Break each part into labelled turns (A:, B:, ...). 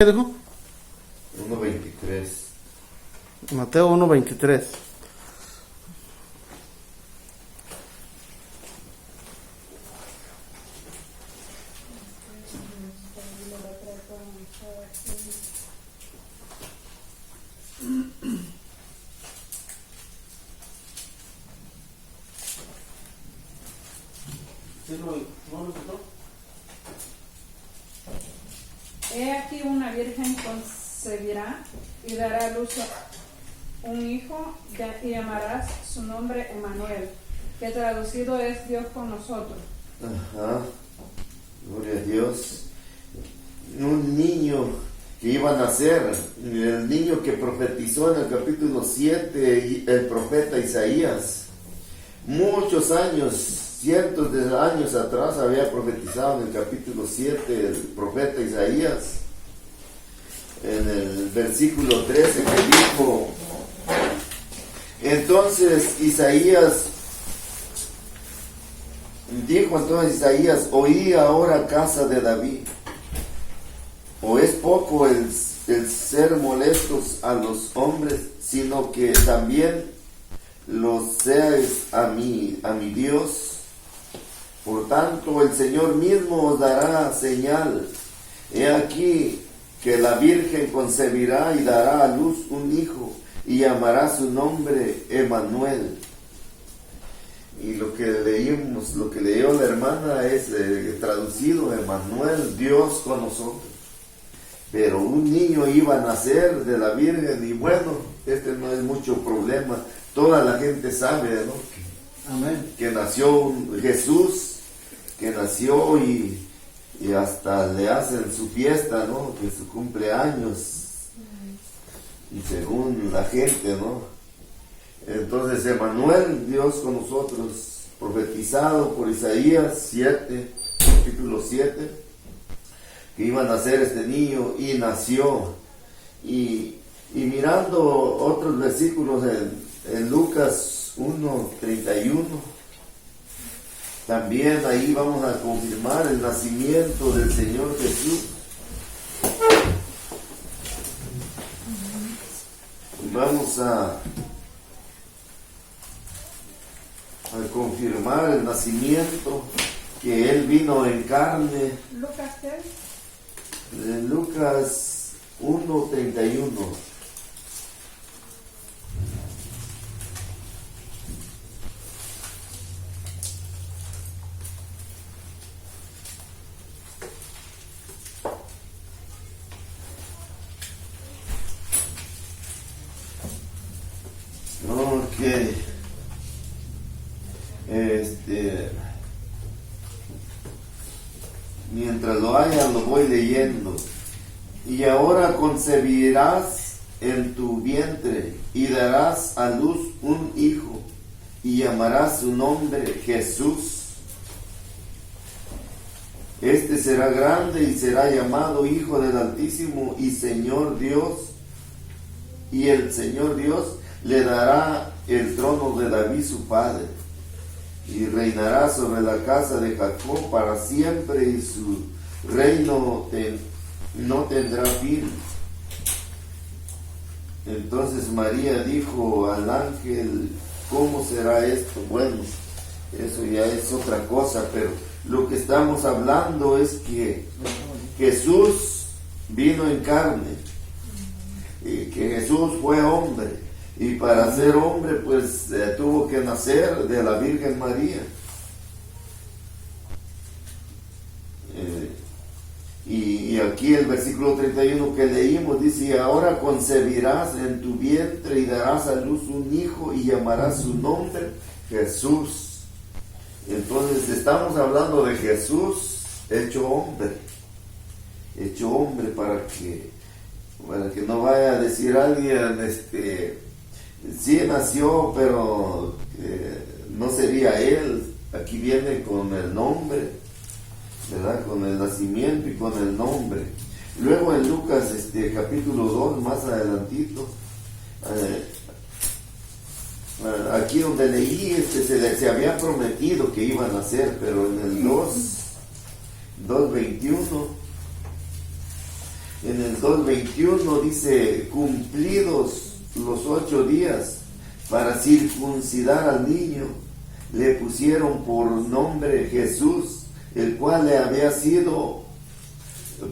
A: ¿Qué dijo?
B: 1:23.
A: Mateo 1:23.
C: He aquí una virgen concebirá y dará a luz un hijo y llamarás su nombre Emmanuel, que traducido es Dios con nosotros.
B: Ajá, gloria a Dios. Un niño que iba a nacer, el niño que profetizó en el capítulo 7, el profeta Isaías, muchos años, cientos de años atrás había profetizado en el capítulo 7 el profeta Isaías, en el versículo 13 que dijo, entonces Isaías, oí ahora casa de David, o es poco el ser molestos a los hombres, sino que también los seáis a mi Dios. Por tanto, el Señor mismo os dará señal. He aquí que la Virgen concebirá y dará a luz un hijo, y llamará su nombre Emmanuel. Y lo que leímos, lo que leyó la hermana es traducido Emmanuel, Dios con nosotros. Pero un niño iba a nacer de la Virgen, y bueno, este no es mucho problema. Toda la gente sabe, ¿no?
A: Amén.
B: Que nació Jesús, que nació y hasta le hacen su fiesta, ¿no? Que su cumpleaños, y según la gente, ¿no? Entonces Emmanuel, Dios con nosotros, profetizado por Isaías 7, capítulo 7, que iba a nacer este niño, y nació. Y mirando otros versículos en Lucas 1:31, también ahí vamos a confirmar el nacimiento del Señor Jesús. Vamos a confirmar el nacimiento, que Él vino en carne.
C: Lucas, ¿qué?
B: En Lucas 1:31. Ok. Mientras lo haya, lo voy leyendo. Y ahora concebirás en tu vientre y darás a luz un hijo, y llamarás su nombre Jesús. Este será grande y será llamado Hijo del Altísimo, y Señor Dios, y el Señor Dios le dará el trono de David su padre, y reinará sobre la casa de Jacob para siempre, y su reino no tendrá fin. Entonces María dijo al ángel, ¿cómo será esto? Bueno, eso ya es otra cosa, pero lo que estamos hablando es que Jesús vino en carne, y que Jesús fue hombre, y para ser hombre pues tuvo que nacer de la Virgen María. Y aquí el versículo 31 que leímos dice, y ahora concebirás en tu vientre y darás a luz un hijo, y llamarás su nombre Jesús. Entonces estamos hablando de Jesús hecho hombre para que no vaya a decir alguien, sí nació, pero no sería él. Aquí viene con el nombre, ¿verdad? Con el nacimiento y con el nombre. Luego en Lucas capítulo 2, más adelantito, aquí donde leí, se había prometido que iba a nacer, pero en el 2:21 En el 2:21 dice, cumplidos los 8 días para circuncidar al niño, le pusieron por nombre Jesús, el cual le había sido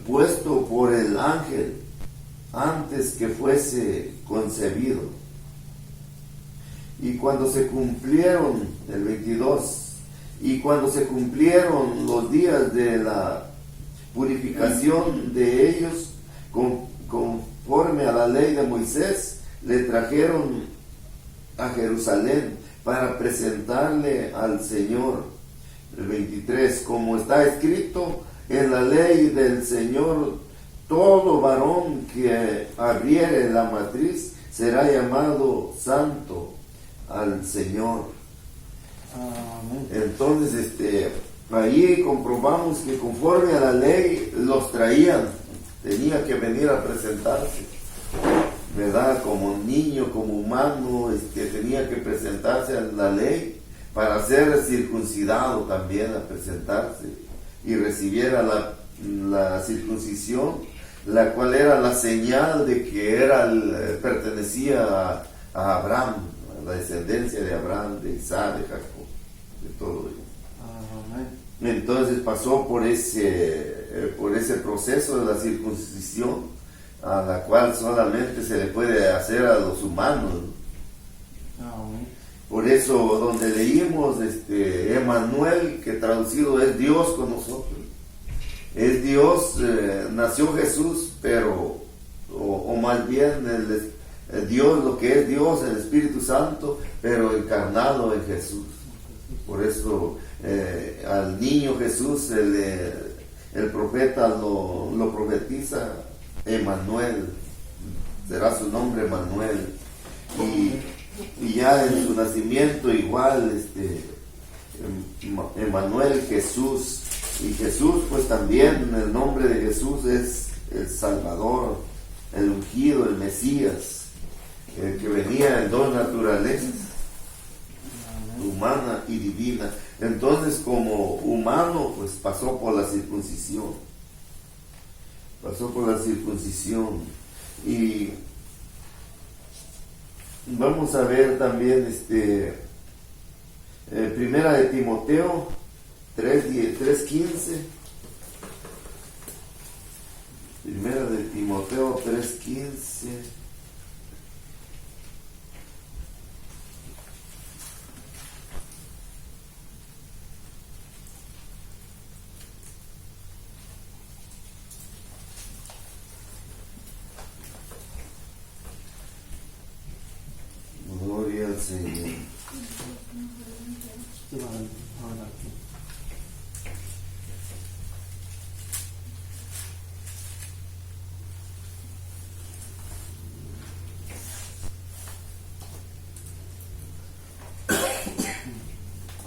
B: puesto por el ángel antes que fuese concebido. Y cuando se cumplieron, el 22, y cuando se cumplieron los días de la purificación de ellos, conforme a la ley de Moisés, le trajeron a Jerusalén para presentarle al Señor. El 23, como está escrito en la ley del Señor, todo varón que abriere la matriz será llamado santo al Señor.
A: Amén.
B: Entonces, ahí comprobamos que conforme a la ley los traían, tenía que venir a presentarse, ¿verdad? Como niño, como humano, tenía que presentarse a la ley para ser circuncidado también, a presentarse, y recibiera la circuncisión, la cual era la señal de que pertenecía a Abraham, a la descendencia de Abraham, de Isaac, de Jacob, de todo ello.
A: Amén.
B: Entonces pasó por ese proceso de la circuncisión, a la cual solamente se le puede hacer a los humanos.
A: Amén.
B: Por eso donde leímos Emmanuel, que traducido es Dios con nosotros, es Dios, nació Jesús, pero o más bien Dios, lo que es Dios, el Espíritu Santo, pero encarnado en Jesús. Por eso al niño Jesús el profeta lo profetiza Emmanuel, será su nombre Emmanuel. Y ya en su nacimiento igual, Emmanuel, Jesús. Y Jesús, pues también el nombre de Jesús es el Salvador, el ungido, el Mesías, el que venía en dos naturalezas, humana y divina. Entonces, como humano, pues pasó por la circuncisión. Y vamos a ver también Primera de Timoteo 3:15. Primera de Timoteo 3:15. Gloria al Señor.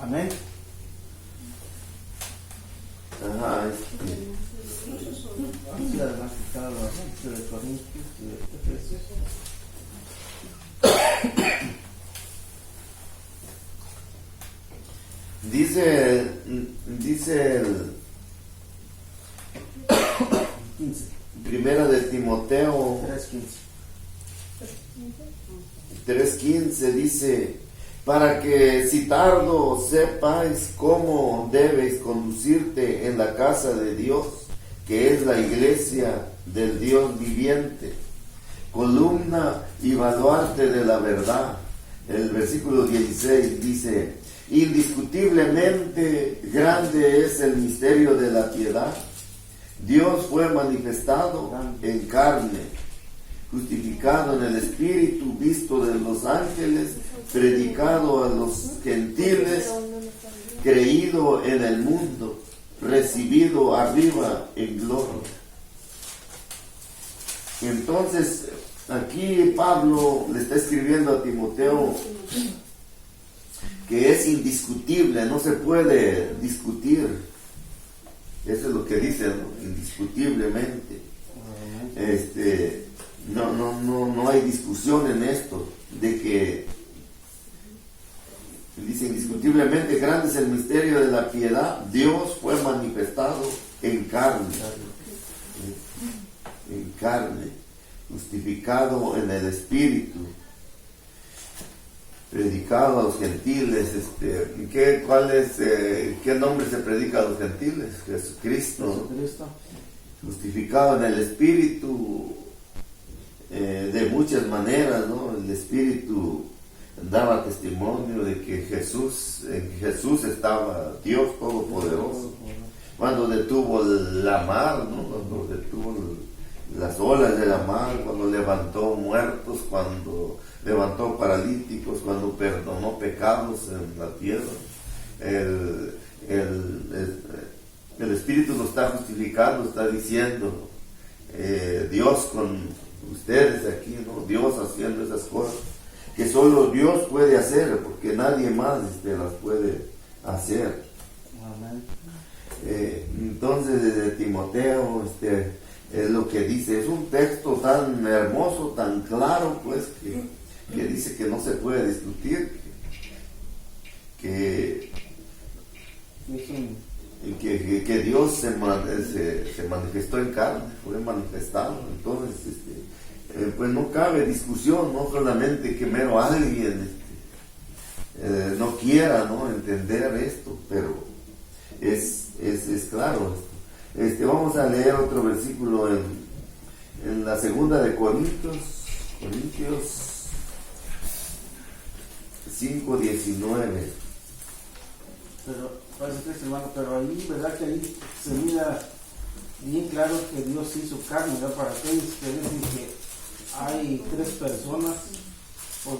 A: Amén.
B: Ajá,
A: Así además está lo de Corintios y de Efesios.
B: dice el
A: 15.
B: Primera de Timoteo 3:15 dice, para que si tardo sepáis cómo debéis conducirte en la casa de Dios, que es la iglesia del Dios viviente, columna y baluarte de la verdad. El versículo 16 dice, indiscutiblemente grande es el misterio de la piedad. Dios fue manifestado en carne, justificado en el Espíritu, visto de los ángeles, predicado a los gentiles, creído en el mundo, recibido arriba en gloria. Entonces, aquí Pablo le está escribiendo a Timoteo que es indiscutible, no se puede discutir. Eso es lo que dice, ¿no? Indiscutiblemente. No hay discusión en esto, de que dice indiscutiblemente grande es el misterio de la piedad. Dios fue manifestado en carne. En carne, justificado en el Espíritu, predicado a los gentiles. ¿Qué nombre se predica a los gentiles? Jesucristo. Justificado en el Espíritu, de muchas maneras, ¿no? El Espíritu daba testimonio de que en Jesús estaba Dios Todopoderoso. Cuando detuvo la mar, ¿no? Cuando detuvo las olas de la mar, cuando levantó muertos, cuando levantó paralíticos, cuando perdonó pecados en la tierra. El Espíritu nos está justificando, está diciendo, Dios con ustedes aquí, ¿no? Dios haciendo esas cosas que solo Dios puede hacer, porque nadie más las puede hacer.
A: Amén.
B: Entonces, desde Timoteo, es lo que dice, es un texto tan hermoso, tan claro, pues, que dice que no se puede discutir, que Dios se manifestó en carne, fue manifestado. Entonces, pues no cabe discusión, no solamente que mero alguien no quiera, ¿no?, entender esto, pero es claro esto. Vamos a leer otro versículo en la segunda de Corintios 5:19.
A: Pero, Padre Cristo, hermano, pero ahí, ¿verdad? Que ahí se mira bien claro que Dios hizo carne, ¿verdad? Para aquellos que dicen que hay tres personas o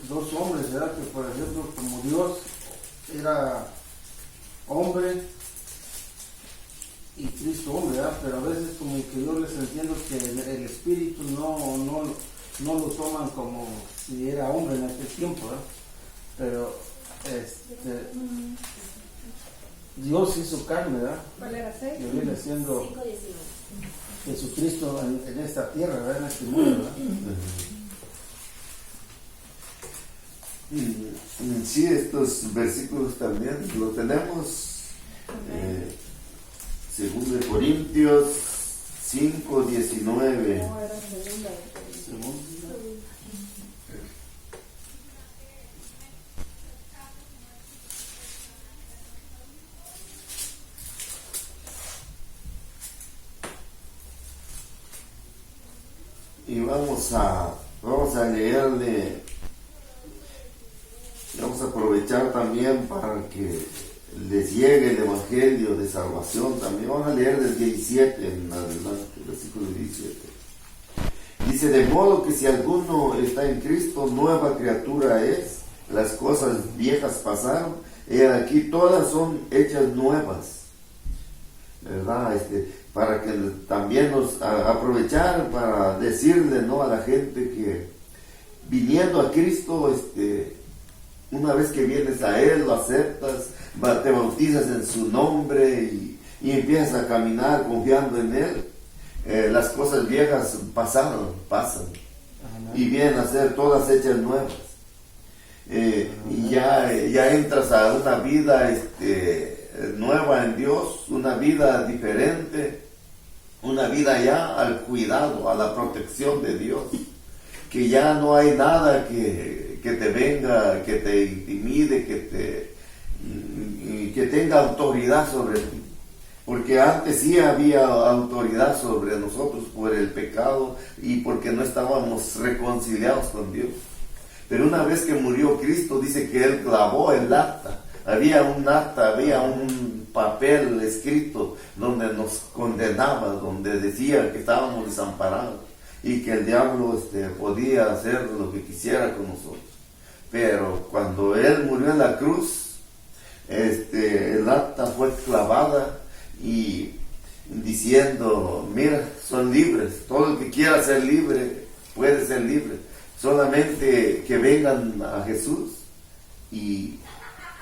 A: dos hombres, ¿verdad? Que, por ejemplo, como Dios era hombre y Cristo hombre, ¿verdad? Pero a veces como que yo les entiendo que el Espíritu no lo toman como si era hombre en aquel tiempo, ¿verdad? Pero Dios hizo carne, ¿verdad?
C: ¿Cuál era 6?
A: Que viene siendo Jesucristo en esta tierra, ¿verdad? En este mundo, ¿verdad?
B: Sí, estos versículos también lo tenemos. Segundo de Corintios 5:19.
C: No, era segunda.
B: Y vamos a leerle, vamos a aprovechar también para que les llegue el Evangelio de salvación también. Vamos a leer del 17 en adelante, el versículo 17. Dice, de modo que si alguno está en Cristo, nueva criatura es, las cosas viejas pasaron, y aquí todas son hechas nuevas, ¿verdad? Para que también nos aprovechar para decirle, ¿no?, a la gente que viniendo a Cristo, una vez que vienes a Él, lo aceptas, te bautizas en su nombre y empiezas a caminar confiando en Él, las cosas viejas pasan y vienen a ser todas hechas nuevas. Y ya entras a una vida nueva en Dios, una vida diferente, una vida ya al cuidado, a la protección de Dios, que ya no hay nada que te venga, que te intimide, que tenga autoridad sobre ti. Porque antes sí había autoridad sobre nosotros por el pecado y porque no estábamos reconciliados con Dios. Pero una vez que murió Cristo, dice que Él clavó el acta. Había un acta, había un papel escrito donde nos condenaba, donde decía que estábamos desamparados y que el diablo podía hacer lo que quisiera con nosotros. Pero cuando Él murió en la cruz, el acta fue clavada y diciendo, mira, son libres, todo el que quiera ser libre puede ser libre, solamente que vengan a Jesús y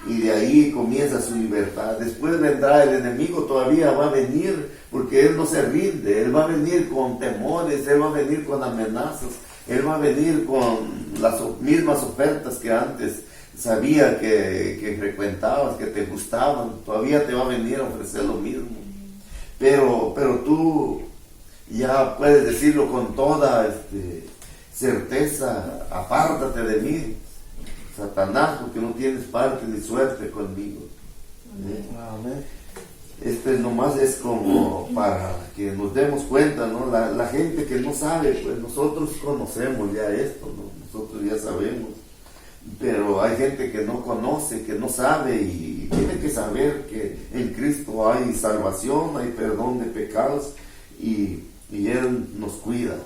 B: de ahí comienza su libertad. Después vendrá el enemigo, todavía va a venir, porque Él no se rinde, Él va a venir con temores, Él va a venir con amenazas, Él va a venir con las mismas ofertas que antes sabía que frecuentabas, que te gustaban, todavía te va a venir a ofrecer lo mismo. pero tú ya puedes decirlo con toda certeza: apártate de mí, Satanás, porque no tienes parte ni suerte conmigo.
A: Amén.
B: Nomás es como para que nos demos cuenta, ¿no? La gente que no sabe, pues nosotros conocemos ya esto, ¿no? Nosotros ya sabemos, pero hay gente que no conoce, que no sabe, y tiene que saber que en Cristo hay salvación, hay perdón de pecados, y Él nos cuida.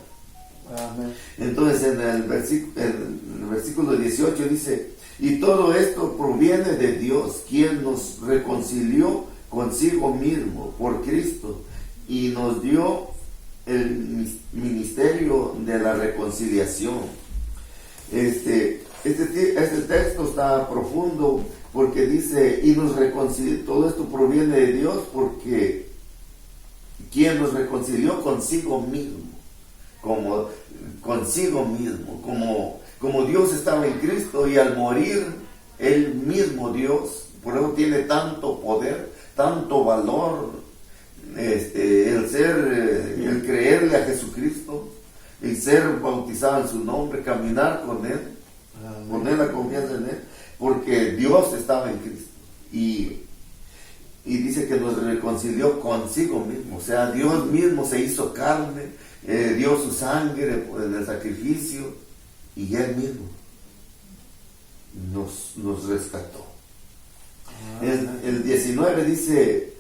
A: Amén.
B: Entonces en el versículo 18 dice: y todo esto proviene de Dios, quien nos reconcilió consigo mismo por Cristo y nos dio el ministerio de la reconciliación. Este texto está profundo porque dice: y nos reconcilió. Todo esto proviene de Dios, porque quien nos reconcilió consigo mismo, como Dios estaba en Cristo, y al morir Él mismo, Dios, por eso tiene tanto poder, tanto valor, el creerle a Jesucristo, el ser bautizado en su nombre, caminar con Él, poner la confianza en Él, porque Dios estaba en Cristo, y dice que nos reconcilió consigo mismo. O sea, Dios mismo se hizo carne, dio su sangre en el sacrificio, y Él mismo nos rescató. El 19 dice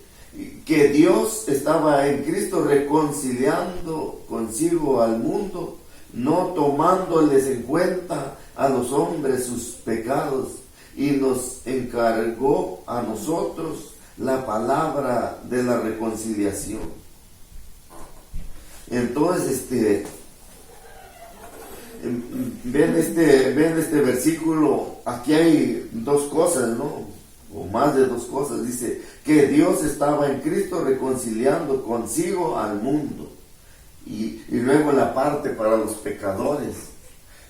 B: que Dios estaba en Cristo reconciliando consigo al mundo, no tomándoles en cuenta a los hombres sus pecados, y nos encargó a nosotros la palabra de la reconciliación. Entonces, ven este versículo, aquí hay dos cosas, ¿no? O más de dos cosas. Dice que Dios estaba en Cristo reconciliando consigo al mundo. Y luego la parte para los pecadores,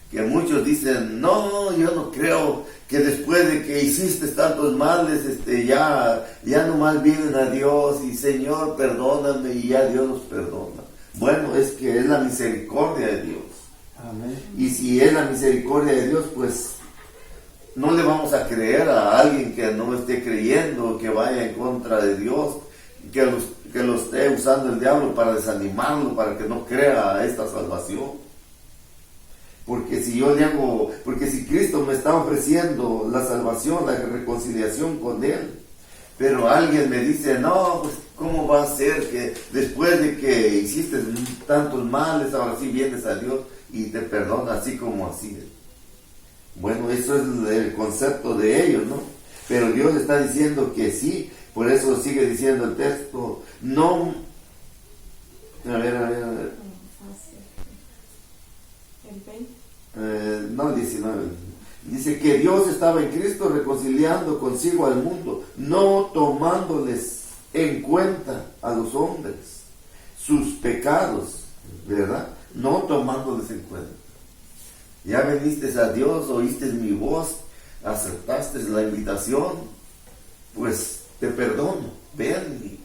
B: que muchos dicen: no, yo no creo que después de que hiciste tantos males, ya nomás vienen a Dios y Señor, perdóname, y ya Dios los perdona. Bueno, es que es la misericordia de Dios.
A: Amén.
B: Y si es la misericordia de Dios, pues no le vamos a creer a alguien que no esté creyendo, que vaya en contra de Dios, que lo esté usando el diablo para desanimarlo, para que no crea esta salvación. Porque si Cristo me está ofreciendo la salvación, la reconciliación con Él, pero alguien me dice: no, pues ¿cómo va a ser que después de que hiciste tantos males, ahora sí vienes a Dios y te perdona así como así? Bueno, eso es el concepto de ellos, ¿no? Pero Dios está diciendo que sí. Por eso sigue diciendo el texto: no. A ver. No, 19. Dice que Dios estaba en Cristo reconciliando consigo al mundo, no tomándoles en cuenta a los hombres sus pecados, ¿verdad? No tomándoles en cuenta. Ya veniste a Dios, oíste mi voz, aceptaste la invitación, pues te perdono, ven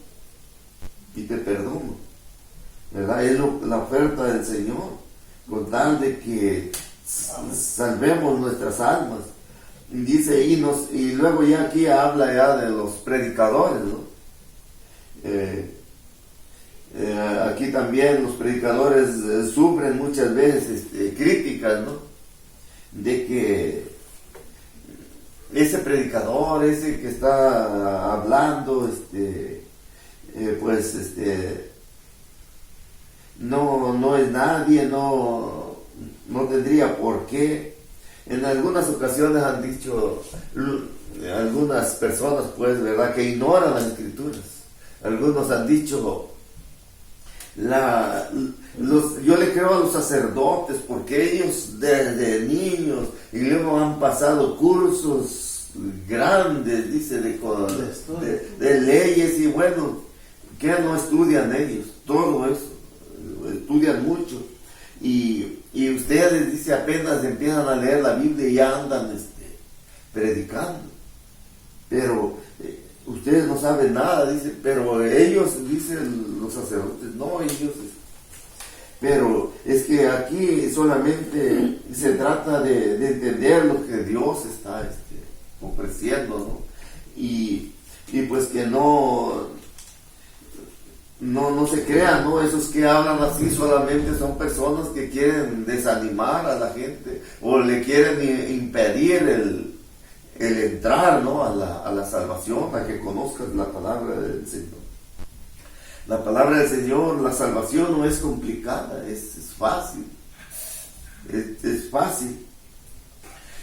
B: y te perdono, ¿verdad? Es la oferta del Señor, con tal de que salvemos nuestras almas. Dice, y luego ya aquí habla ya de los predicadores, ¿no? Aquí también los predicadores sufren muchas veces críticas, ¿no? De que ese predicador, ese que está hablando, no es nadie, no tendría por qué. En algunas ocasiones han dicho algunas personas, pues, ¿verdad?, que ignoran las escrituras. Algunos han dicho, yo le creo a los sacerdotes porque ellos desde niños y luego han pasado cursos grandes, dice, de leyes, y bueno, ¿qué no estudian ellos? Todo eso, estudian mucho. Y ustedes, dice, apenas empiezan a leer la Biblia y ya andan predicando. Pero ustedes no saben nada, dice, pero ellos, dicen los sacerdotes, no, ellos, pero es que aquí solamente se trata de entender lo que Dios está ofreciendo, ¿no? Y pues que no se crean, ¿no? Esos que hablan así solamente son personas que quieren desanimar a la gente o le quieren impedir el entrar, ¿no? a la salvación, a que conozcas la palabra del Señor. La palabra del Señor, la salvación no es complicada, es fácil. Es fácil.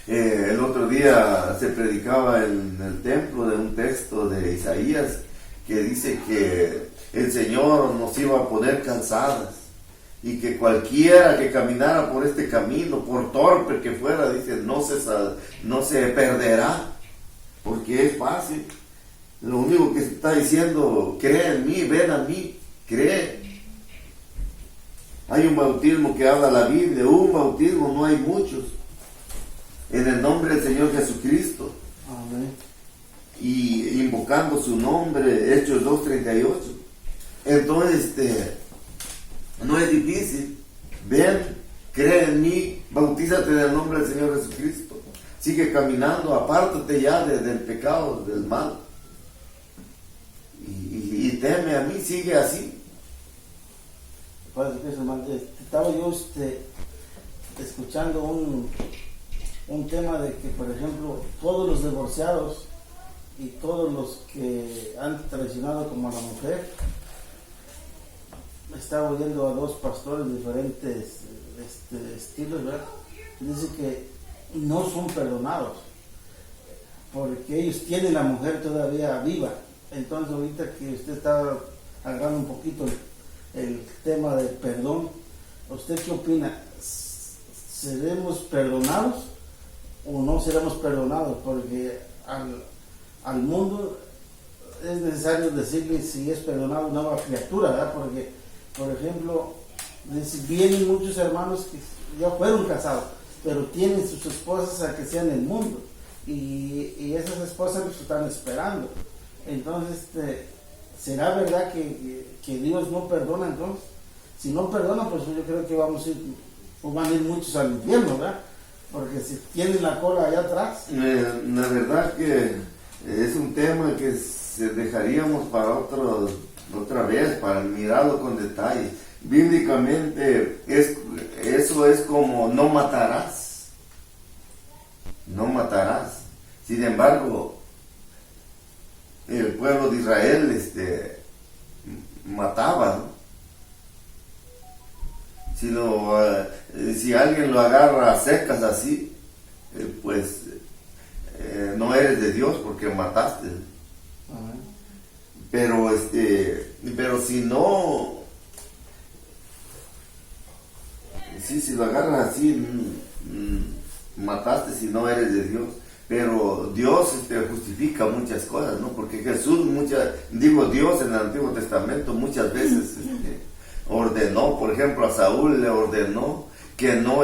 B: El otro día se predicaba en el templo de un texto de Isaías que dice que el Señor nos iba a poner calzadas y que cualquiera que caminara por este camino, por torpe que fuera, dice, no se perderá, porque es fácil. Lo único que se está diciendo, cree en mí, ven a mí, cree. Hay un bautismo que habla la Biblia, un bautismo, no hay muchos. En el nombre del Señor Jesucristo.
A: Amén.
B: Y invocando su nombre, Hechos 2:38. Entonces, no es difícil. Ven, cree en mí, bautízate en el nombre del Señor Jesucristo. Sigue caminando, apártate ya del pecado, del mal. Y teme a mí, sigue así.
A: Padre Cristo, hermano, estaba yo escuchando un tema de que, por ejemplo, todos los divorciados y todos los que han traicionado como a la mujer, estaba oyendo a dos pastores de diferentes estilos, ¿verdad? Dice que no son perdonados porque ellos tienen la mujer todavía viva. Entonces ahorita que usted está agarrando un poquito el tema del perdón, ¿usted qué opina? ¿Seremos perdonados o no seremos perdonados? Porque al mundo es necesario decirle si es perdonado una nueva criatura, ¿verdad? Porque, por ejemplo, vienen muchos hermanos que ya fueron casados, pero tienen sus esposas a que sean en el mundo, y esas esposas los están esperando. Entonces, ¿será verdad que Dios no perdona entonces? Si no perdona, pues yo creo que van a ir muchos al infierno, ¿verdad? Porque si tienen la cola allá atrás.
B: La verdad que es un tema que dejaríamos para otra vez, para mirarlo con detalle. Bíblicamente, eso es como no matarás. No matarás. Sin embargo, el pueblo de Israel mataba, ¿no? Si alguien lo agarra a secas así, pues no eres de Dios porque mataste. Pero si no, si lo agarras así, mataste si no eres de Dios. Pero Dios justifica muchas cosas, ¿no? Porque Jesús, Dios en el Antiguo Testamento muchas veces ordenó, por ejemplo, a Saúl le ordenó que no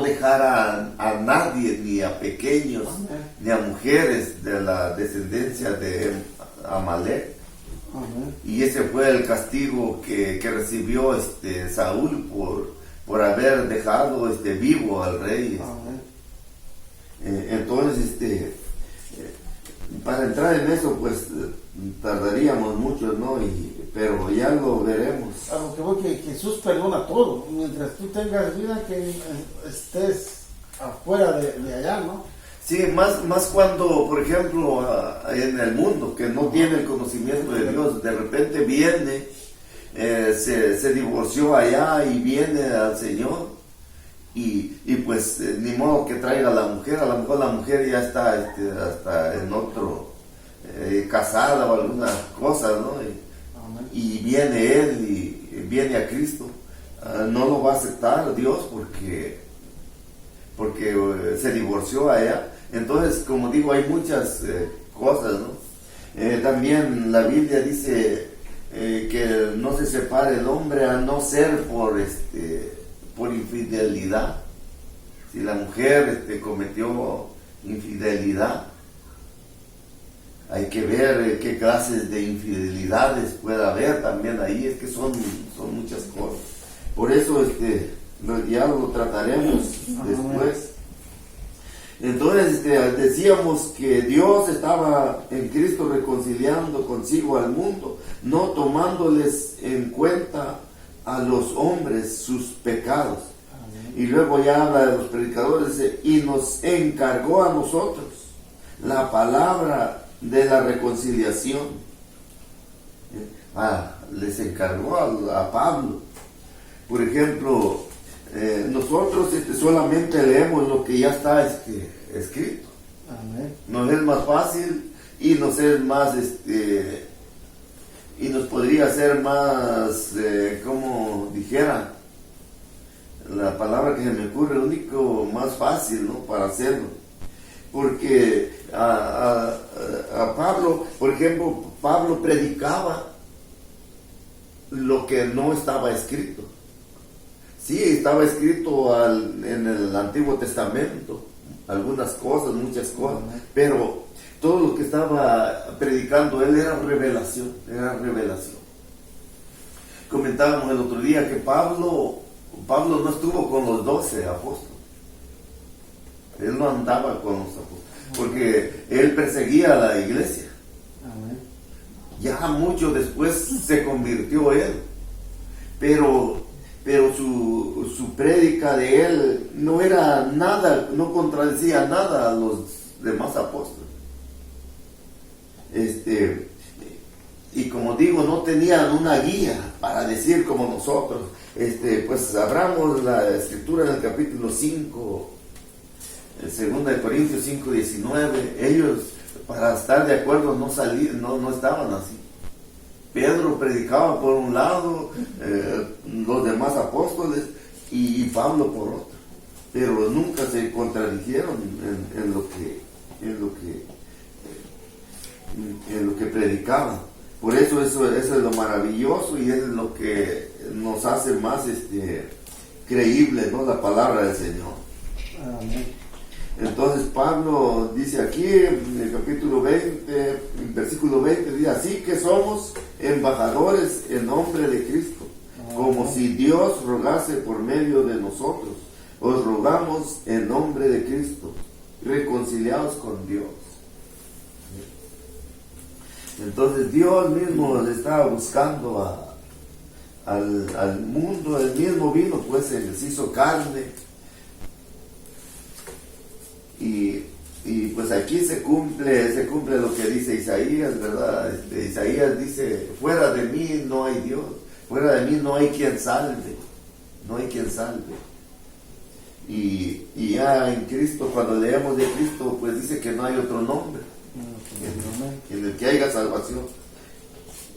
B: dejara a nadie, ni a pequeños, ni a mujeres de la descendencia de Amalek. Y ese fue el castigo que recibió Saúl por haber dejado vivo al rey. Entonces, para entrar en eso, pues tardaríamos mucho, ¿no? Pero ya lo veremos.
A: A lo que voy, que Jesús perdona todo. Mientras tú tengas vida, que estés afuera de allá, ¿no?
B: Sí, más cuando, por ejemplo, en el mundo, que no tiene el conocimiento de Dios, de repente viene, se divorció allá y viene al Señor, y pues ni modo que traiga a la mujer. A lo mejor la mujer ya está hasta en otro, casada o alguna cosa, ¿no? Y viene él y viene a Cristo. No lo va a aceptar Dios porque se divorció allá. Entonces, como digo, hay muchas cosas, ¿no? También la Biblia dice que no se separe el hombre a no ser por infidelidad. Si la mujer cometió infidelidad, hay que ver qué clases de infidelidades puede haber también ahí, es que son muchas cosas. Por eso ya lo trataremos después. Entonces decíamos que Dios estaba en Cristo reconciliando consigo al mundo, no tomándoles en cuenta a los hombres sus pecados. Y luego ya habla de los predicadores, dice, y nos encargó a nosotros la palabra de la reconciliación. Les encargó a Pablo. Por ejemplo, nosotros solamente leemos lo que ya está escrito.
A: Amén.
B: Nos es más fácil y nos es más y nos podría ser más como dijera la palabra que se me ocurre, el único más fácil, ¿no?, para hacerlo, porque a Pablo, por ejemplo, Pablo predicaba lo que no estaba escrito. Sí, estaba escrito en el Antiguo Testamento, algunas cosas, muchas cosas, pero todo lo que estaba predicando él era revelación. Comentábamos el otro día que Pablo no estuvo con los 12 apóstoles. Él no andaba con los apóstoles, porque él perseguía a la iglesia.
A: Amén.
B: Ya mucho después se convirtió él, pero su prédica de él no era nada, no contradecía nada a los demás apóstoles. Y como digo, no tenían una guía para decir como nosotros. Pues abramos la escritura en el capítulo 5, en 2 de Corintios 5, 19. Ellos, para estar de acuerdo, no estaban así. Pedro predicaba por un lado, los demás apóstoles y Pablo por otro, pero nunca se contradijeron en lo que predicaban. Por eso es lo maravilloso y es lo que nos hace más creíble, ¿no?, la palabra del Señor.
A: Amén.
B: Entonces Pablo dice aquí en el capítulo 20, en versículo 20, dice, así que somos embajadores en nombre de Cristo, como si Dios rogase por medio de nosotros. Os rogamos en nombre de Cristo, reconciliados con Dios. Entonces Dios mismo le estaba buscando al mundo. El mismo vino, pues se les hizo carne. Y pues aquí se cumple lo que dice Isaías, ¿verdad? Isaías dice, fuera de mí no hay Dios, fuera de mí no hay quien salve, y ya en Cristo, cuando leemos de Cristo, pues dice que no hay otro nombre en el que haya salvación.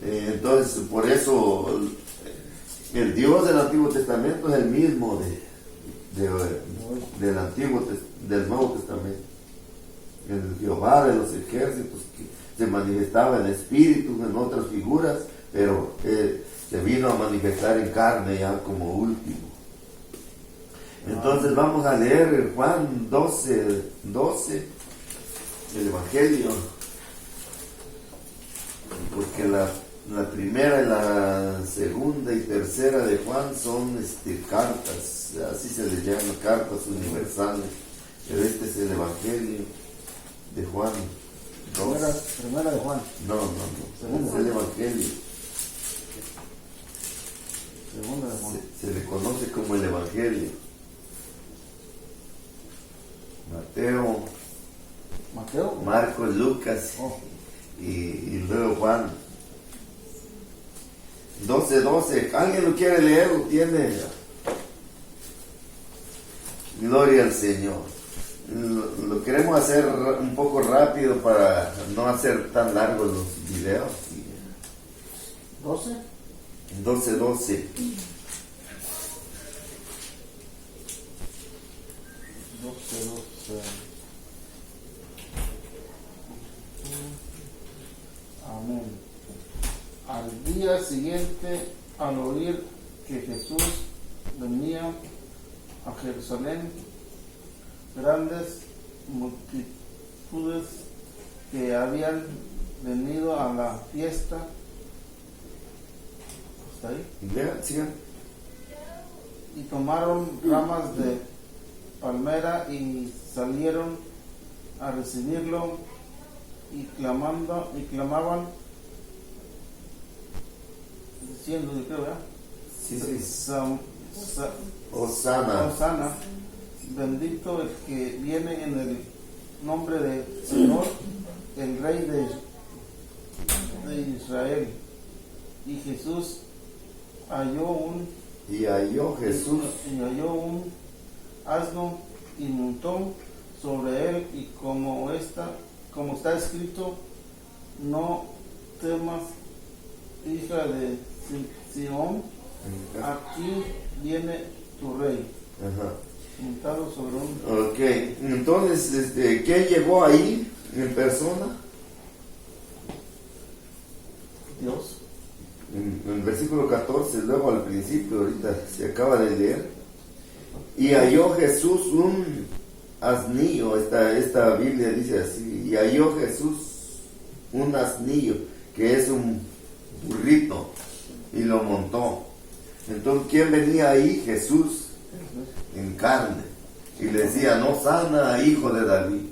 B: Entonces, por eso el Dios del Antiguo Testamento es el mismo del Nuevo Testamento. El Jehová de los ejércitos, que se manifestaba en espíritu, en otras figuras, pero se vino a manifestar en carne ya como último. Entonces vamos a leer Juan 12, el Evangelio, porque la primera, la segunda y tercera de Juan son cartas, así se les llama, cartas universales, pero este es el Evangelio de Juan 2.
A: Primera de Juan.
B: No, es el Evangelio.
A: Segunda de Juan.
B: Se le conoce como el Evangelio.
A: Mateo,
B: Marcos, Lucas y luego Juan. 12. ¿Alguien lo quiere leer? ¿Lo tiene? Gloria al Señor. Lo queremos hacer un poco rápido para no hacer tan largos los videos. 12.
A: Amén. Al día siguiente, al oír que Jesús venía a Jerusalén, grandes multitudes que habían venido a la fiesta. ¿Está ahí?
B: Vean, sigan.
A: Y tomaron ramas de palmera y salieron a recibirlo y clamaban diciendo, yo creo, ¿verdad?
B: Sí, sí.
A: Hosana,
B: Osana.
A: bendito el que viene en el nombre del Señor, el Rey de Israel. Y Jesús halló
B: Jesús
A: un asno y montó sobre él, y como está escrito, no temas, hija de Sión, aquí viene tu rey.
B: Ajá.
A: Montado sobre un...
B: Ok, entonces, ¿quién llegó ahí en persona?
A: Dios.
B: En el versículo 14, luego al principio, ahorita se acaba de leer. Y halló Jesús un asnillo, esta Biblia dice así, y halló Jesús un asnillo, que es un burrito, y lo montó. Entonces, ¿quién venía ahí? Jesús en carne, y le decía, no sana, hijo de David,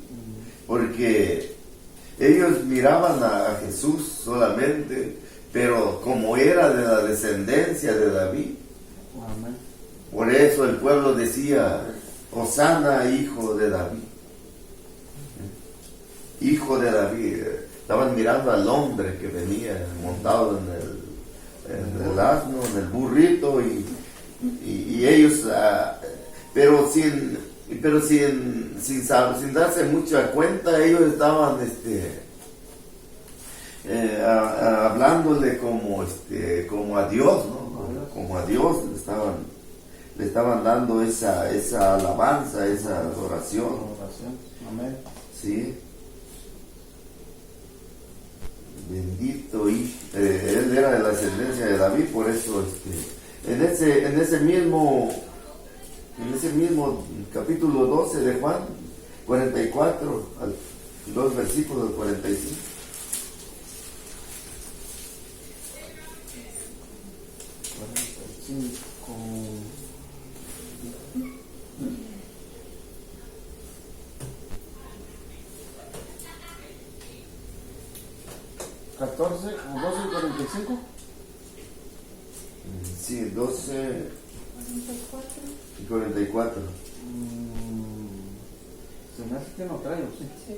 B: porque ellos miraban a Jesús solamente, pero como era de la descendencia de David,
A: Amén.
B: por eso el pueblo decía, Hosana, hijo de David. Hijo de David. Estaban mirando al hombre que venía montado en el asno, en el burrito, y ellos, pero sin darse mucha cuenta, ellos estaban hablándole como a Dios, ¿no? Como a Dios le estaban dando esa alabanza, esa adoración.
A: Amén.
B: Sí. Bendito, y él era de la ascendencia de David, por eso en ese mismo capítulo 12 de Juan 44, los versículos 45.
A: 14 o 12 y 45.
B: Sí, 12 y 44.
A: Se me hace que no traigo, sí.
C: Sí.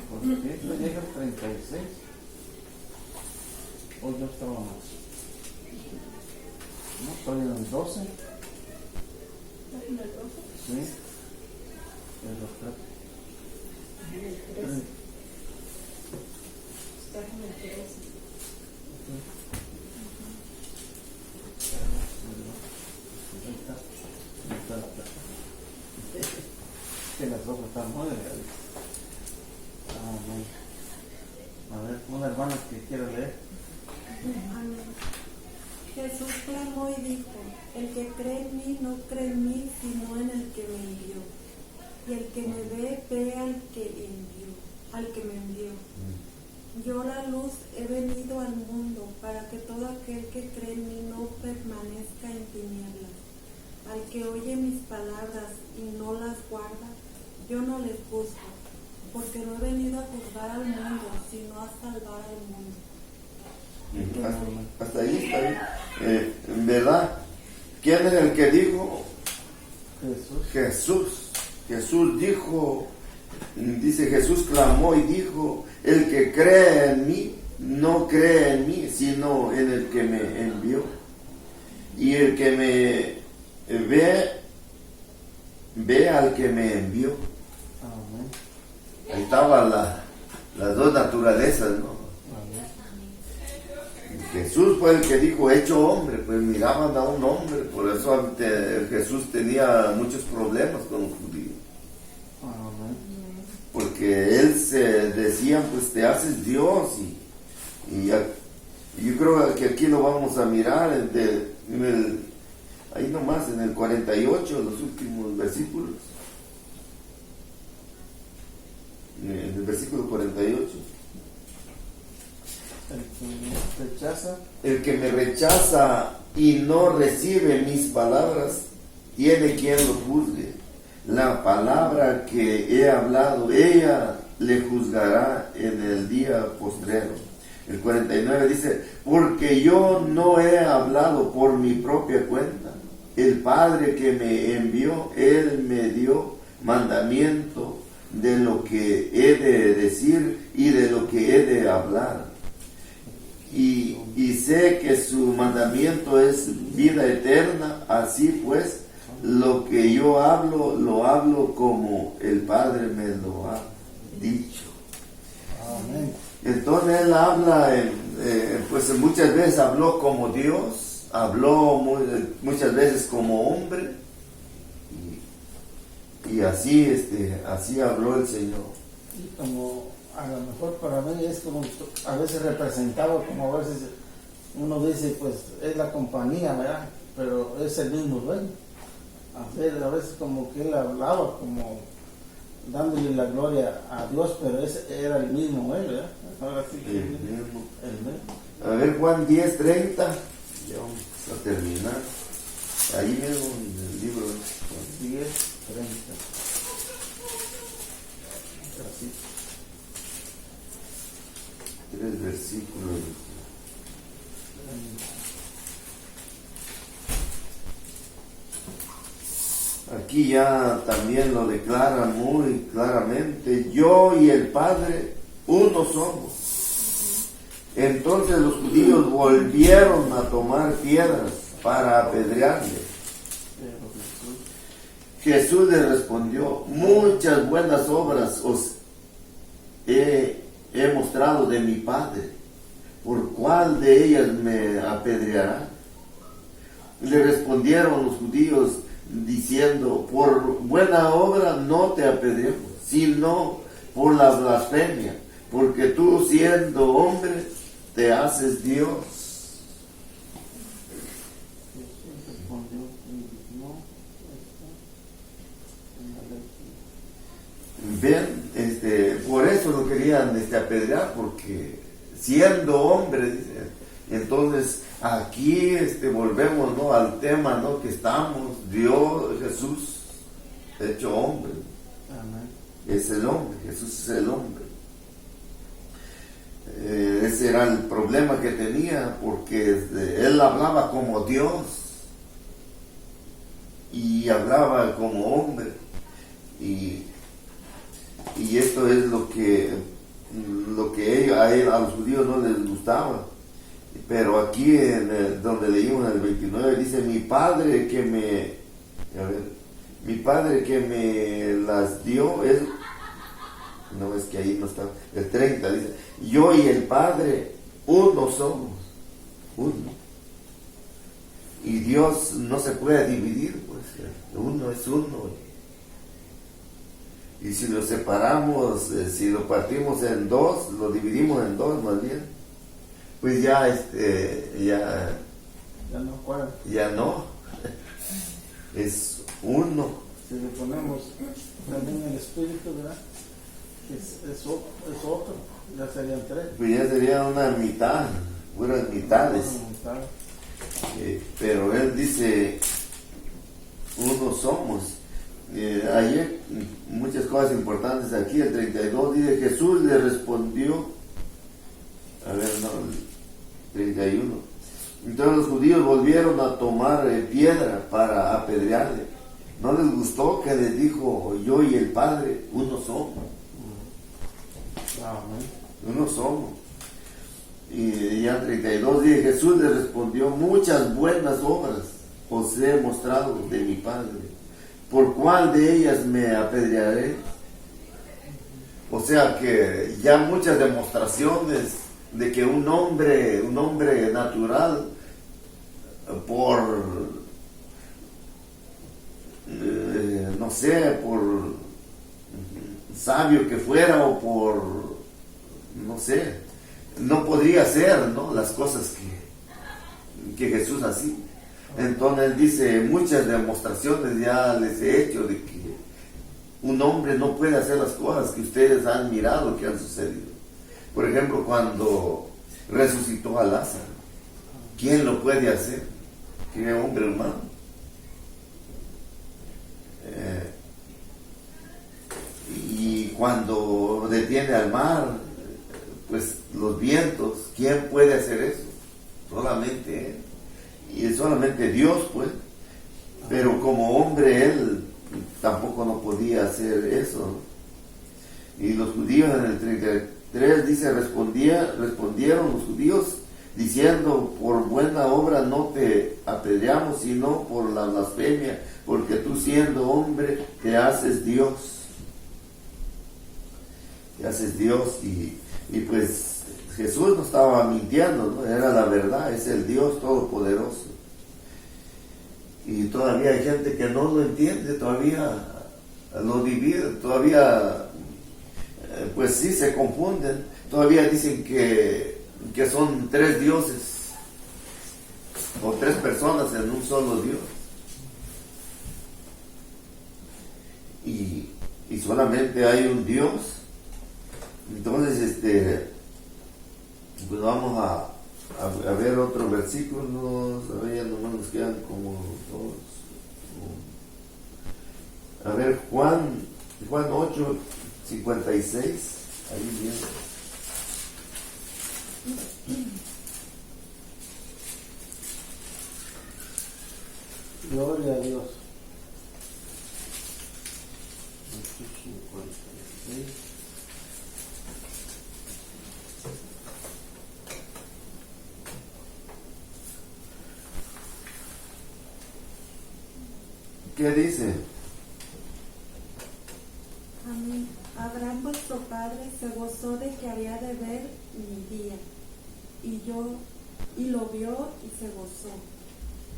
A: Porque esto llega al 36. O yo estaba más. No, estoy en el 12.
C: ¿Estás en el 12?
A: Sí. Es los tres.
C: En el 13. Estás en el 13.
A: Que las hojas están muy delgadas. A ver, una hermana que quiera leer.
D: Jesús clamó y dijo, el que cree en mí no cree en mí, sino en el que me envió. Y el que me ve al que me envió. Yo, la luz, he venido al mundo para que todo aquel que cree en mí no permanezca en tinieblas. Al que oye mis palabras y no las guarda, yo no les juzgo, porque no he venido a juzgar al mundo, sino a salvar al mundo.
B: Hasta ahí está bien. En verdad, ¿quién es el que dijo? Jesús dijo, dice, Jesús clamó y dijo, el que cree en mí, no cree en mí, sino en el que me envió. Y el que me ve al que me envió.
A: Amén.
B: Ahí estaban las dos naturalezas, ¿no? Jesús fue el que dijo, hecho hombre, pues miraban a un hombre, por eso Jesús tenía muchos problemas con los judíos.
A: Amén.
B: Porque él se decía, pues te haces Dios, y yo creo que aquí lo vamos a mirar ahí nomás en el 48, los últimos versículos. En el versículo 48. El que me rechaza y no recibe mis palabras, tiene quien lo juzgue. La palabra que he hablado, ella le juzgará en el día postrero. El 49 dice, porque yo no he hablado por mi propia cuenta. El Padre que me envió, Él me dio mandamiento de lo que he de decir y de lo que he de hablar. Y sé que su mandamiento es vida eterna. Así pues, lo que yo hablo, lo hablo como el Padre me lo ha dicho.
A: Amén.
B: Entonces él habla, pues muchas veces habló como Dios, habló muchas veces como hombre, y así habló el Señor.
A: Y como a lo mejor para mí es como a veces representado, como a veces uno dice, pues es la compañía, ¿verdad? Pero es el mismo dueño. A veces como que él hablaba como dándole la gloria a Dios, pero ese era el mismo él, ¿verdad? Ahora sí que
B: El mismo.
A: el mismo.
B: A ver, Juan 10:30, ya vamos a terminar. Ahí mismo en el libro.
A: 10:30. Así.
B: 3 versículos. Aquí ya también lo declara muy claramente, yo y el Padre uno somos. Entonces los judíos volvieron a tomar piedras para apedrearle. Jesús les respondió, muchas buenas obras os he mostrado de mi Padre, ¿por cuál de ellas me apedrearán? Le respondieron los judíos diciendo, por buena obra no te apedreamos, sino por la blasfemia, porque tú siendo hombre te haces Dios. Ven, por eso lo querían apedrear, porque siendo hombre, dice. Entonces aquí volvemos, ¿no?, al tema, ¿no?, que estamos, Dios, Jesús hecho hombre.
A: Amén.
B: Es el hombre, Jesús es el hombre. Ese era el problema que tenía, porque él hablaba como Dios y hablaba como hombre, y esto es lo que a los judíos no les gustaba. Pero aquí donde leímos en el 29 dice, mi padre que me las dio es, no, es que ahí no está, el 30 dice, yo y el Padre uno somos, uno. Y Dios no se puede dividir, pues uno es uno. Y si lo separamos, si lo partimos en dos, lo dividimos en dos más bien, pues ya
A: no cuadra.
B: ya no, es uno.
A: Si le ponemos también el espíritu, ¿verdad? Es otro, ya serían tres.
B: Pues ya sería una mitad, puras mitades. Pero él dice, uno somos. Hay muchas cosas importantes aquí. El 32 dice, Jesús le respondió, a ver, no, el 31. Entonces los judíos volvieron a tomar piedra para apedrearle. No les gustó que les dijo, yo y el Padre uno somos. Uno somos. Y ya 32 dice, Jesús le respondió, muchas buenas obras os he mostrado de mi Padre. ¿Por cuál de ellas me apedrearé? O sea que ya muchas demostraciones de que un hombre natural, por no sé, por sabio que fuera o por no sé, no podría hacer, ¿no?, las cosas que Jesús hacía. Entonces él dice, muchas demostraciones ya les he hecho de que un hombre no puede hacer las cosas que ustedes han mirado que han sucedido. Por ejemplo, cuando resucitó a Lázaro. ¿Quién lo puede hacer? ¿Qué hombre humano? Y cuando detiene al mar, pues los vientos, ¿quién puede hacer eso? Solamente Él. Y solamente Dios, pues. Pero como hombre Él tampoco no podía hacer eso. Y los judíos en el 33 dice, respondieron los judíos diciendo, por buena obra no te apedreamos, sino por la blasfemia, porque tú siendo hombre te haces Dios. Te haces Dios y pues Jesús no estaba mintiendo, ¿no? Era la verdad, es el Dios todopoderoso. Y todavía hay gente que no lo entiende, todavía lo divide, todavía pues sí se confunden, todavía dicen que son tres dioses o tres personas en un solo Dios. Y solamente hay un Dios. Entonces, pues vamos a ver otros versículos. A ver, ya nomás nos quedan como dos. A ver, Juan 8, 56. Ahí viene.
A: Gloria a Dios. 8:56.
B: ¿Qué dice?
D: Amén. Abraham vuestro padre se gozó de que había de ver mi día, y lo vio y se gozó.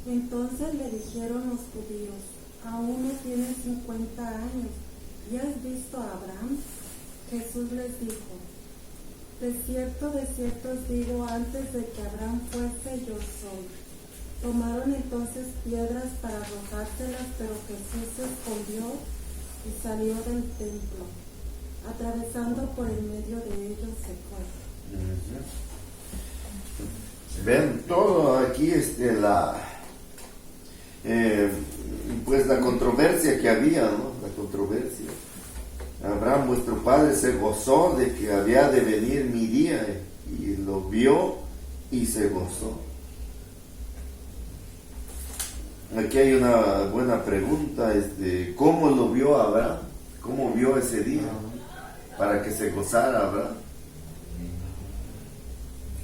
D: Entonces le dijeron los judíos, aún no tienes 50 años, ¿y has visto a Abraham? Jesús les dijo, de cierto os digo, antes de que Abraham fuese, yo soy. Tomaron entonces piedras para arrojárselas, pero Jesús se escondió y salió del templo. Atravesando por el medio de ellos se fue.
B: Ven todo aquí pues la controversia que había, ¿no? La controversia. Abraham vuestro padre se gozó de que había de venir mi día, y lo vio y se gozó. Aquí hay una buena pregunta, ¿cómo lo vio Abraham? ¿Cómo vio ese día para que se gozara Abraham?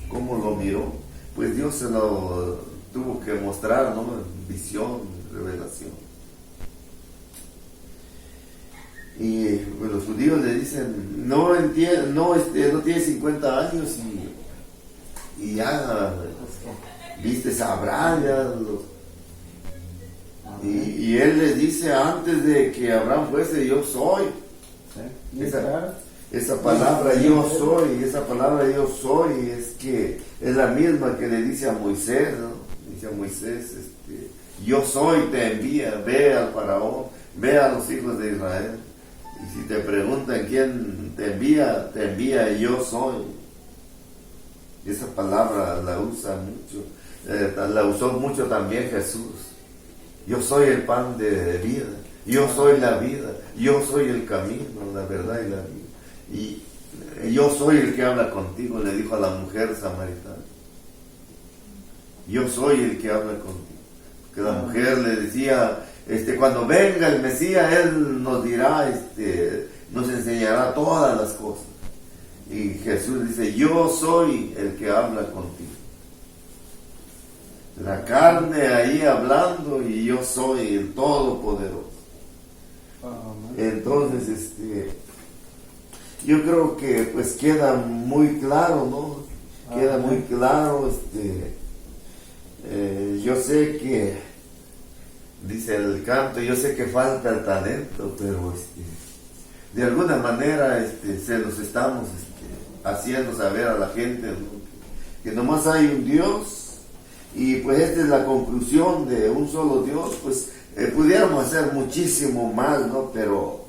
B: ¿Cómo lo miró? Pues Dios se lo tuvo que mostrar, ¿no? Visión, revelación. Y pues, los judíos le dicen, no tiene 50 años y ya viste a Abraham, ya y él les dice, antes de que Abraham fuese, yo soy.
A: ¿Sí?
B: Esa palabra yo soy es que es la misma que le dice a Moisés, ¿no? Dice a Moisés, yo soy te envía, ve al faraón, ve a los hijos de Israel, y si te preguntan quién te envía yo soy. Y esa palabra la usa mucho, la usó mucho también Jesús. Yo soy el pan de vida, yo soy la vida, yo soy el camino, la verdad y la vida. Y yo soy el que habla contigo, le dijo a la mujer samaritana. Yo soy el que habla contigo. Que la mujer le decía, cuando venga el Mesías, Él nos dirá, nos enseñará todas las cosas. Y Jesús dice, yo soy el que habla contigo. La carne ahí hablando y yo soy el Todopoderoso. Entonces, yo creo que pues queda muy claro, ¿no? Queda muy claro, yo sé que, dice el canto, yo sé que falta el talento, pero de alguna manera se los estamos haciendo saber a la gente, ¿no? Que nomás hay un Dios. Y pues esta es la conclusión de un solo Dios. Pues pudiéramos hacer muchísimo más, ¿no? Pero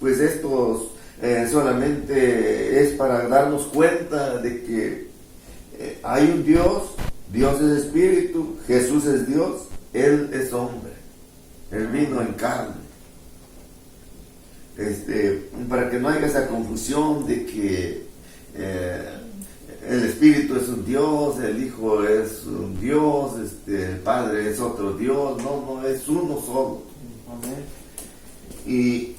B: pues esto solamente es para darnos cuenta de que hay un Dios, Dios es espíritu, Jesús es Dios, Él es hombre, Él vino en carne. Para que no haya esa confusión de que el Espíritu es un Dios, el Hijo es un Dios, el Padre es otro Dios, no, es uno solo.
A: Amén.
B: Y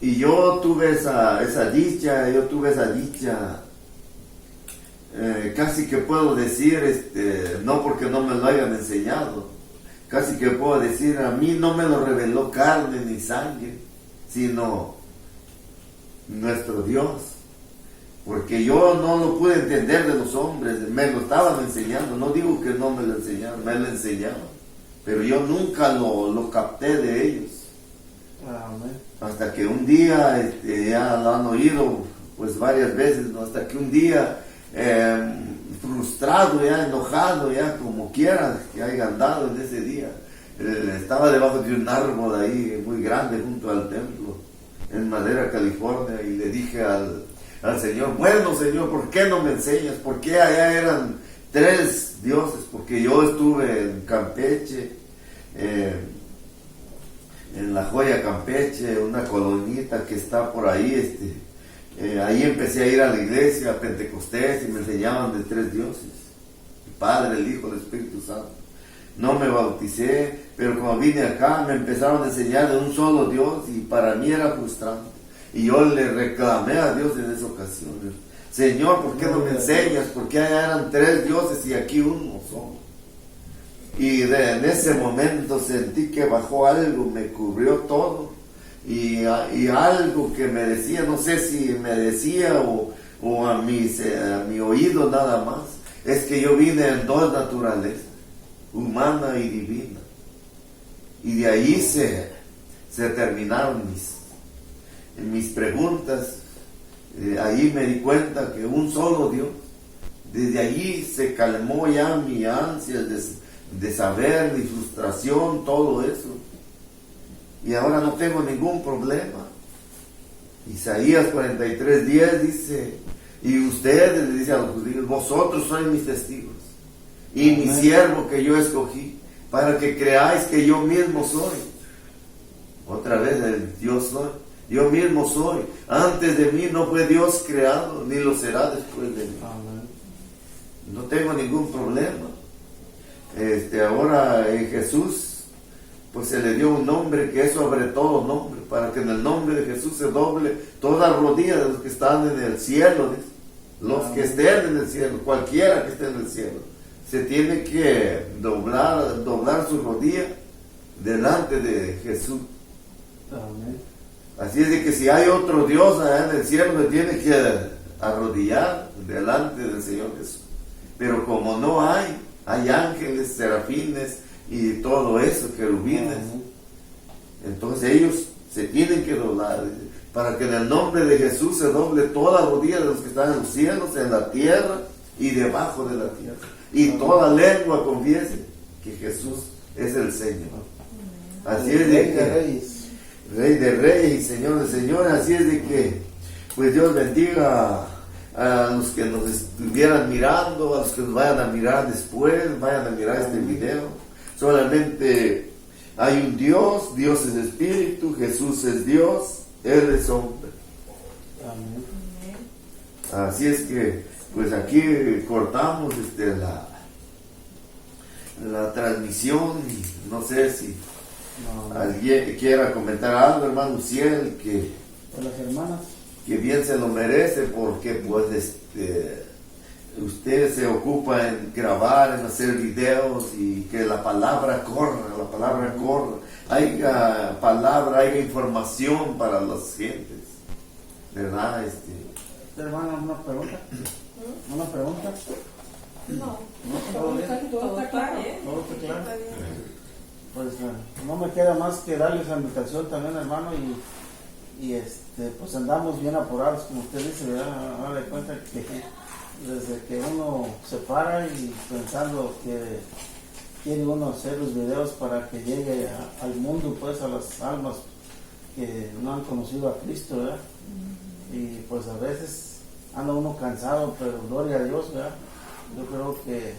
B: yo tuve esa dicha, casi que puedo decir, no porque no me lo hayan enseñado, casi que puedo decir, a mí no me lo reveló carne ni sangre, sino nuestro Dios. Porque yo no lo pude entender de los hombres, me lo estaban enseñando, no digo que no me lo enseñaron, me lo enseñaban, pero yo nunca lo capté de ellos.
A: Amén.
B: Hasta que un día, ya lo han oído pues varias veces, ¿no? Hasta que un día, frustrado, ya enojado, ya como quiera que haya andado en ese día, estaba debajo de un árbol ahí muy grande junto al templo, en Madera, California, y le dije al Señor, bueno Señor, ¿por qué no me enseñas? ¿Por qué allá eran 3 dioses? Porque yo estuve en Campeche, en La Joya, Campeche, una colonita que está por ahí, ahí empecé a ir a la iglesia, a Pentecostés, y me enseñaban de 3 dioses, el Padre, el Hijo, el Espíritu Santo. No me bauticé, pero cuando vine acá me empezaron a enseñar de un solo Dios, y para mí era frustrante. Y yo le reclamé a Dios en esa ocasión, Señor, ¿por qué no me enseñas? Porque allá eran 3 dioses y aquí uno solo. Y en ese momento sentí que bajó algo, me cubrió todo, y algo que me decía, no sé si me decía o a mi oído nada más, es que yo vine en 2 naturalezas, humana y divina. Y de ahí se terminaron mis preguntas. Ahí me di cuenta que un solo Dios. Desde allí se calmó ya mi ansia de saber, mi frustración, todo eso. Y ahora no tengo ningún problema. Isaías 43:10 dice, y ustedes, le dice a los judíos, vosotros sois mis testigos, y mi siervo que yo escogí, para que creáis que yo mismo soy. Otra vez el Dios soy. Yo mismo soy. Antes de mí no fue Dios creado, ni lo será después de mí.
A: Amén.
B: No tengo ningún problema. Ahora en Jesús, pues se le dio un nombre que es sobre todo nombre, para que en el nombre de Jesús se doble toda rodilla de los que están en el cielo, los que estén en el cielo, cualquiera que esté en el cielo, se tiene que doblar su rodilla delante de Jesús.
A: Amén.
B: Así es de que si hay otro Dios allá en el cielo, se tiene que arrodillar delante del Señor Jesús. Pero como no hay ángeles, serafines y todo eso, querubines, entonces ellos se tienen que doblar, para que en el nombre de Jesús se doble toda rodilla de los que están en los cielos, en la tierra y debajo de la tierra. Y toda lengua confiese que Jesús es el Señor. Así es de que Rey de Reyes y Señor de Señores. Así es de que pues Dios bendiga a los que nos estuvieran mirando, a los que nos vayan a mirar después, vayan a mirar este video. Solamente hay un Dios, Dios es espíritu, Jesús es Dios, Él es hombre.
A: Amén.
B: Así es que pues aquí cortamos la transmisión. No sé si alguien quiera comentar algo, hermano Ciel, que
A: las hermanas,
B: que bien se lo merece, porque pues usted se ocupa en grabar, en hacer videos, y que la palabra corra, haya palabra, haya información para las gentes, ¿verdad?
A: hermana, una pregunta. ¿Una pregunta?
D: No,
A: ¿Todo bien?
D: todo está claro.
A: ¿Todo está claro? Pues no me queda más que darles la invitación también, hermano, y pues andamos bien apurados, como usted dice, ¿verdad? Ahora de cuenta que desde que uno se para y pensando que quiere uno hacer los videos para que llegue al mundo, pues a las almas que no han conocido a Cristo, ¿verdad? Y pues a veces anda uno cansado, pero gloria a Dios, ¿verdad? yo creo que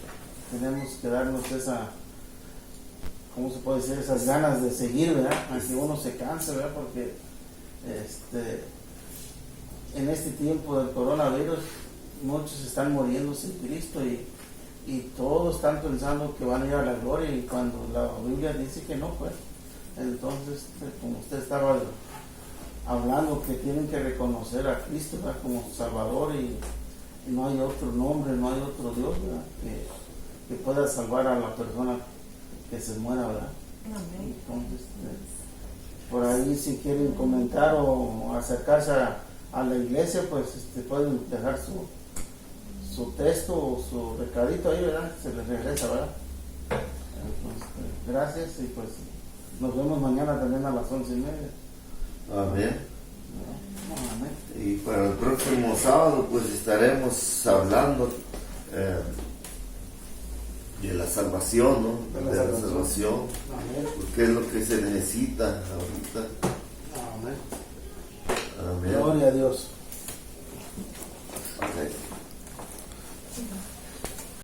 A: tenemos que darnos esa, ¿cómo se puede decir? Esas ganas de seguir, ¿verdad? Aunque uno se canse, ¿verdad? Porque en este tiempo del coronavirus muchos están muriendo sin Cristo y todos están pensando que van a ir a la gloria, y cuando la Biblia dice que no, pues entonces, como usted estaba hablando, que tienen que reconocer a Cristo, ¿verdad? Como Salvador, y no hay otro nombre, no hay otro Dios, ¿verdad? Que pueda salvar a la persona que se muera, ¿verdad?
D: Amén.
A: Entonces, por ahí si quieren comentar o acercarse a la iglesia, pues pueden dejar su texto o su recadito ahí, ¿verdad? Se les regresa, ¿verdad? Entonces, gracias, y pues nos vemos mañana también a las 11:30.
B: Amén.
A: Amén.
B: Y para el próximo sábado pues estaremos hablando de la salvación, ¿no?
A: De la
B: salvación,
A: Amén.
B: porque es lo que se necesita ahorita.
A: Amén.
B: Amén.
A: Gloria a Dios.